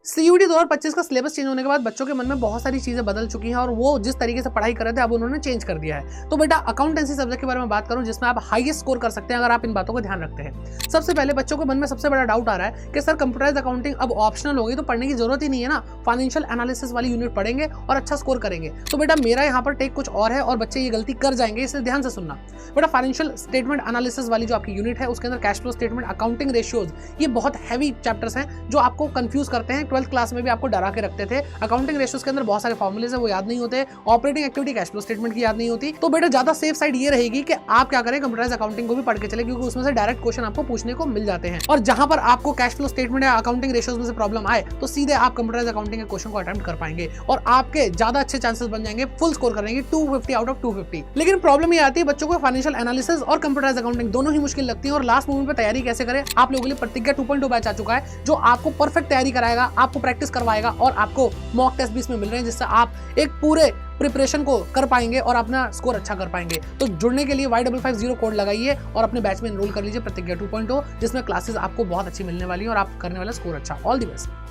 CUET 2025 का syllabus change होने के बाद बच्चों के मन में बहुत सारी चीजें बदल चुकी हैं और वो जिस तरीके से पढ़ाई कर रहे थे अब उन्होंने चेंज कर दिया है। तो बेटा अकाउंटेंसी सब्जेक्ट के बारे में बात करूं जिसमें आप हाईएस्ट स्कोर कर सकते हैं अगर आप इन बातों को ध्यान रखते हैं। सबसे पहले बच्चों के मन में सबसे बड़ा डाउट आ रहा है कि सर कंप्यूटराइज्ड अकाउंटिंग अब ऑप्शनल होगी तो पढ़ने की जरूरत ही नहीं है ना, फाइनेंशियल एनालिसिस वाली यूनिट पढ़ेंगे और अच्छा स्कोर करेंगे। तो बेटा मेरा यहाँ पर टेक कुछ और है और बच्चे ये गलती कर जाएंगे, इसलिए ध्यान से सुनना। बेटा फाइनेंशियल स्टेटमेंट एनालिसिस वाली जो आपकी यूनिट है उसके अंदर cash flow statement, accounting ratios, ये बहुत हैवी चैप्टर्स हैं जो आपको कंफ्यूज करते हैं। 12th क्लास में भी आपको डरा के रखते थे। अकाउंटिंग रेशियोज के अंदर बहुत सारे फॉर्मूलेज है वो याद नहीं होते, operating activity cash flow statement की याद नहीं होती। तो बेटा ज्यादा सेफ साइड ये रहेगी कि आप क्या करें, कंप्यूटराइज्ड अकाउंटिंग को भी पढ़ के चले, क्योंकि उसमें से डायरेक्ट क्वेश्चन आपको पूछने को मिल जाते हैं। और जहां पर आपको कैश फ्लो स्टेटमेंट या अकाउंटिंग रेशियोज में से प्रॉब्लम आए तो सीधे आप कंप्यूटराइज्ड अकाउंटिंग के क्वेश्चन को अटेम्प्ट कर पाएंगे और आपके ज्यादा अच्छे चांसेस बन जाएंगे फुल स्कोर करने की, 250 आउट ऑफ 250। लेकिन प्रॉब्लम ये आती है बच्चों को फाइनेंशियल एनालिसिस और कंप्यूटराइज्ड अकाउंटिंग दोनों ही मुश्किल लगती है और लास्ट मोमेंट पे तैयारी कैसे करें। आप लोगों के लिए प्रतिज्ञा 2.2 बैच आ चुका है जो आपको परफेक्ट तैयारी कराएगा, आपको प्रैक्टिस करवाएगा और आपको मॉक टेस्ट भी इसमें मिल रहे हैं जिससे आप एक पूरे प्रिपरेशन को कर पाएंगे और अपना स्कोर अच्छा कर पाएंगे। तो जुड़ने के लिए Y550 कोड लगाइए और अपने बैच में एनरोल कर लीजिए प्रतिज्ञा 2.0, जिसमें क्लासेस आपको बहुत अच्छी मिलने वाली है और आप करने वाला स्कोर अच्छा। All the best.